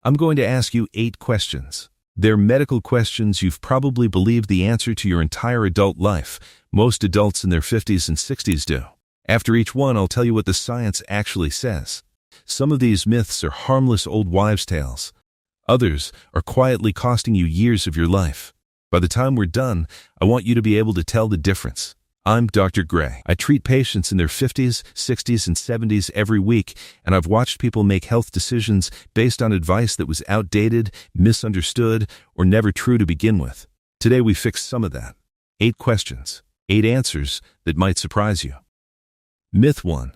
I'm going to ask you 8 questions. They're medical questions you've probably believed the answer to your entire adult life. Most adults in their 50s and 60s do. After each one, I'll tell you what the science actually says. Some of these myths are harmless old wives' tales. Others are quietly costing you years of your life. By the time we're done, I want you to be able to tell the difference. I'm Dr. Gray. I treat patients in their 50s, 60s, and 70s every week, and I've watched people make health decisions based on advice that was outdated, misunderstood, or never true to begin with. Today we fix some of that. 8 questions, 8 answers that might surprise you. Myth 1.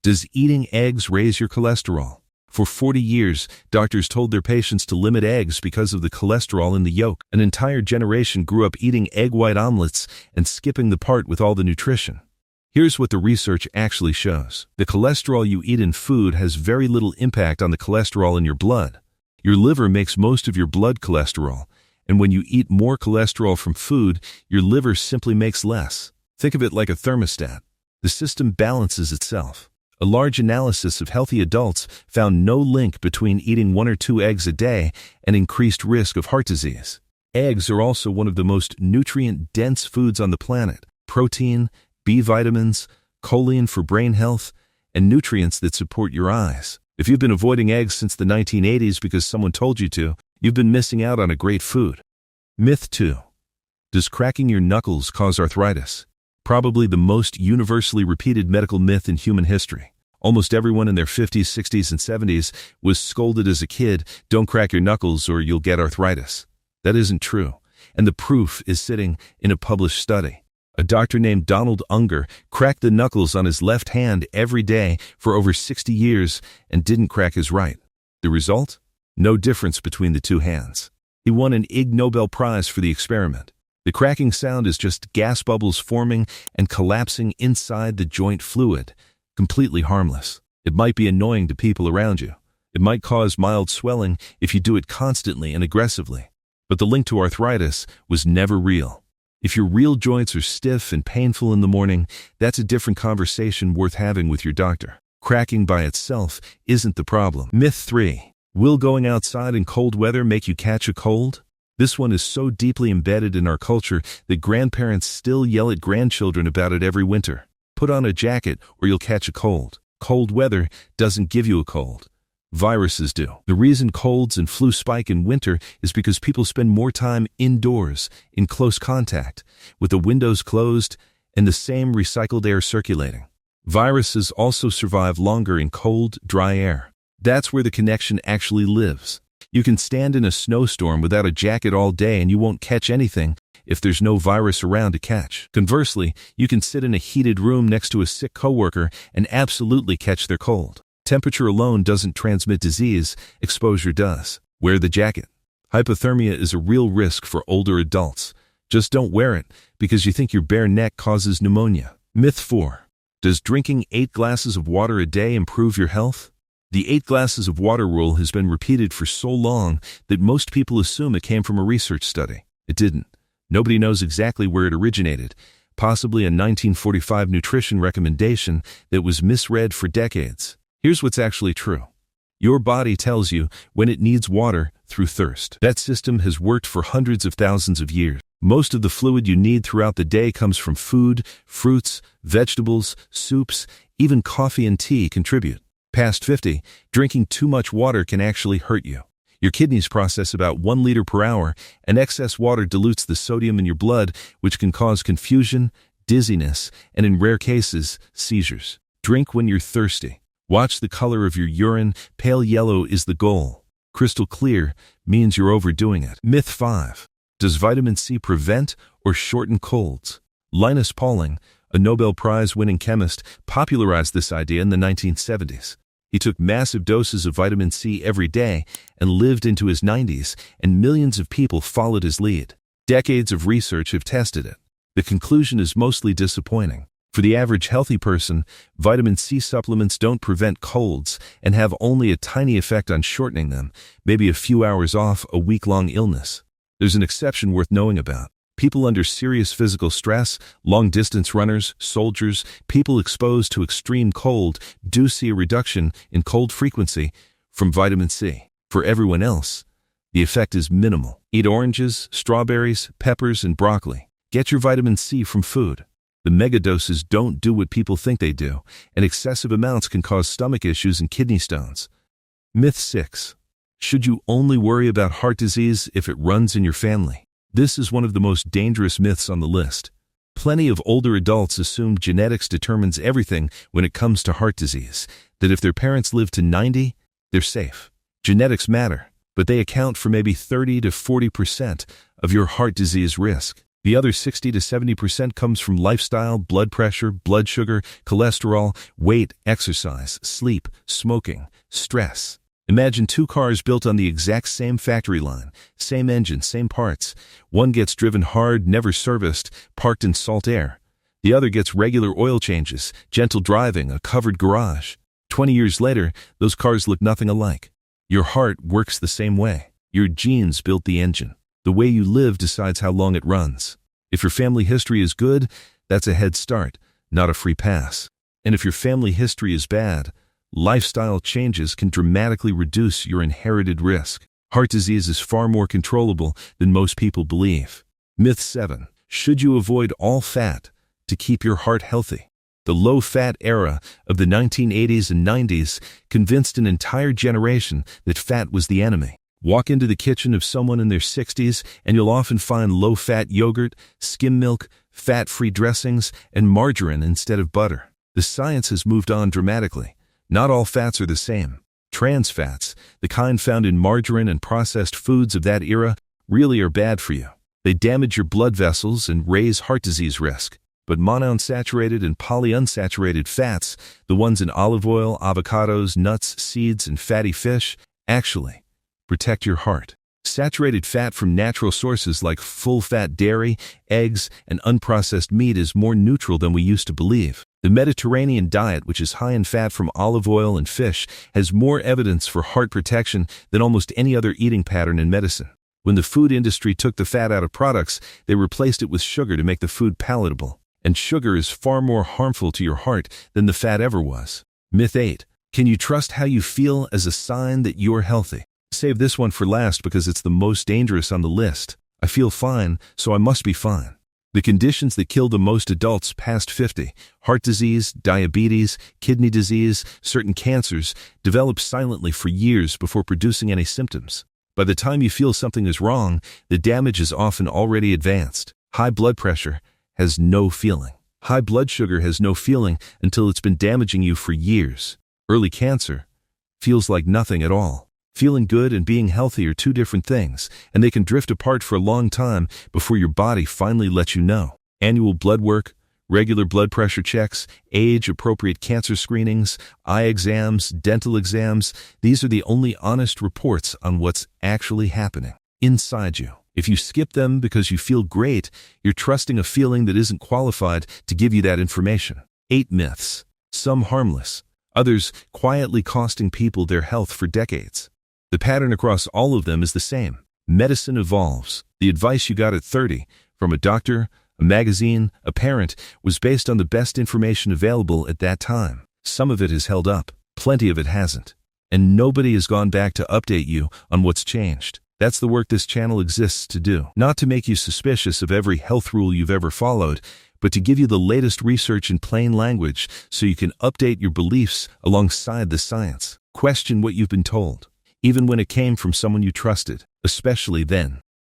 Does eating eggs raise your cholesterol? For 40 years, doctors told their patients to limit eggs because of the cholesterol in the yolk. An entire generation grew up eating egg white omelets and skipping the part with all the nutrition. Here's what the research actually shows. The cholesterol you eat in food has very little impact on the cholesterol in your blood. Your liver makes most of your blood cholesterol, and when you eat more cholesterol from food, your liver simply makes less. Think of it like a thermostat. The system balances itself. A large analysis of healthy adults found no link between eating 1 or 2 eggs a day and increased risk of heart disease. Eggs are also one of the most nutrient-dense foods on the planet. Protein, B vitamins, choline for brain health, and nutrients that support your eyes. If you've been avoiding eggs since the 1980s because someone told you to, you've been missing out on a great food. Myth 2. Does cracking your knuckles cause arthritis? Probably the most universally repeated medical myth in human history. Almost everyone in their 50s, 60s, and 70s was scolded as a kid, "Don't crack your knuckles or you'll get arthritis." That isn't true, and the proof is sitting in a published study. A doctor named Donald Unger cracked the knuckles on his left hand every day for over 60 years and didn't crack his right. The result? No difference between the 2 hands. He won an Ig Nobel Prize for the experiment. The cracking sound is just gas bubbles forming and collapsing inside the joint fluid, completely harmless. It might be annoying to people around you. It might cause mild swelling if you do it constantly and aggressively. But the link to arthritis was never real. If your real joints are stiff and painful in the morning, that's a different conversation worth having with your doctor. Cracking by itself isn't the problem. Myth 3. Will going outside in cold weather make you catch a cold? This one is so deeply embedded in our culture that grandparents still yell at grandchildren about it every winter. Put on a jacket or you'll catch a cold. Cold weather doesn't give you a cold. Viruses do. The reason colds and flu spike in winter is because people spend more time indoors, in close contact, with the windows closed and the same recycled air circulating. Viruses also survive longer in cold, dry air. That's where the connection actually lives. You can stand in a snowstorm without a jacket all day and you won't catch anything if there's no virus around to catch. Conversely, you can sit in a heated room next to a sick coworker and absolutely catch their cold. Temperature alone doesn't transmit disease, exposure does. Wear the jacket. Hypothermia is a real risk for older adults. Just don't wear it because you think your bare neck causes pneumonia. Myth 4. Does drinking 8 glasses of water a day improve your health? The 8 glasses of water rule has been repeated for so long that most people assume it came from a research study. It didn't. Nobody knows exactly where it originated, possibly a 1945 nutrition recommendation that was misread for decades. Here's what's actually true. Your body tells you when it needs water through thirst. That system has worked for hundreds of thousands of years. Most of the fluid you need throughout the day comes from food, fruits, vegetables, soups, even coffee and tea contribute. Past 50, drinking too much water can actually hurt you. Your kidneys process about 1 liter per hour, and excess water dilutes the sodium in your blood, which can cause confusion, dizziness, and in rare cases, seizures. Drink when you're thirsty. Watch the color of your urine. Pale yellow is the goal. Crystal clear means you're overdoing it. Myth 5. Does vitamin C prevent or shorten colds? Linus Pauling, a Nobel Prize-winning chemist, popularized this idea in the 1970s. He took massive doses of vitamin C every day and lived into his 90s, and millions of people followed his lead. Decades of research have tested it. The conclusion is mostly disappointing. For the average healthy person, vitamin C supplements don't prevent colds and have only a tiny effect on shortening them, maybe a few hours off a week-long illness. There's an exception worth knowing about. People under serious physical stress, long-distance runners, soldiers, people exposed to extreme cold do see a reduction in cold frequency from vitamin C. For everyone else, the effect is minimal. Eat oranges, strawberries, peppers, and broccoli. Get your vitamin C from food. The megadoses don't do what people think they do, and excessive amounts can cause stomach issues and kidney stones. Myth 6. Should you only worry about heart disease if it runs in your family? This is one of the most dangerous myths on the list. Plenty of older adults assume genetics determines everything when it comes to heart disease, that if their parents live to 90, they're safe. Genetics matter, but they account for maybe 30 to 40% of your heart disease risk. The other 60 to 70% comes from lifestyle, blood pressure, blood sugar, cholesterol, weight, exercise, sleep, smoking, stress. Imagine two cars built on the exact same factory line, same engine, same parts. One gets driven hard, never serviced, parked in salt air. The other gets regular oil changes, gentle driving, a covered garage. 20 years later, those cars look nothing alike. Your heart works the same way. Your genes built the engine. The way you live decides how long it runs. If your family history is good, that's a head start, not a free pass. And if your family history is bad, lifestyle changes can dramatically reduce your inherited risk. Heart disease is far more controllable than most people believe. Myth 7. Should you avoid all fat to keep your heart healthy? The low-fat era of the 1980s and 90s convinced an entire generation that fat was the enemy. Walk into the kitchen of someone in their 60s and you'll often find low-fat yogurt, skim milk, fat-free dressings, and margarine instead of butter. The science has moved on dramatically. Not all fats are the same. Trans fats, the kind found in margarine and processed foods of that era, really are bad for you. They damage your blood vessels and raise heart disease risk. But monounsaturated and polyunsaturated fats, the ones in olive oil, avocados, nuts, seeds, and fatty fish, actually protect your heart. Saturated fat from natural sources like full-fat dairy, eggs, and unprocessed meat is more neutral than we used to believe. The Mediterranean diet, which is high in fat from olive oil and fish, has more evidence for heart protection than almost any other eating pattern in medicine. When the food industry took the fat out of products, they replaced it with sugar to make the food palatable. And sugar is far more harmful to your heart than the fat ever was. Myth 8. Can you trust how you feel as a sign that you're healthy? Save this one for last because it's the most dangerous on the list. I feel fine, so I must be fine. The conditions that kill the most adults past 50, heart disease, diabetes, kidney disease, certain cancers, develop silently for years before producing any symptoms. By the time you feel something is wrong, the damage is often already advanced. High blood pressure has no feeling. High blood sugar has no feeling until it's been damaging you for years. Early cancer feels like nothing at all. Feeling good and being healthy are two different things, and they can drift apart for a long time before your body finally lets you know. Annual blood work, regular blood pressure checks, age-appropriate cancer screenings, eye exams, dental exams, these are the only honest reports on what's actually happening inside you. If you skip them because you feel great, you're trusting a feeling that isn't qualified to give you that information. 8 myths, some harmless, others quietly costing people their health for decades. The pattern across all of them is the same. Medicine evolves. The advice you got at 30, from a doctor, a magazine, a parent, was based on the best information available at that time. Some of it has held up. Plenty of it hasn't. And nobody has gone back to update you on what's changed. That's the work this channel exists to do. Not to make you suspicious of every health rule you've ever followed, but to give you the latest research in plain language so you can update your beliefs alongside the science. Question what you've been told, even when it came from someone you trusted, especially then.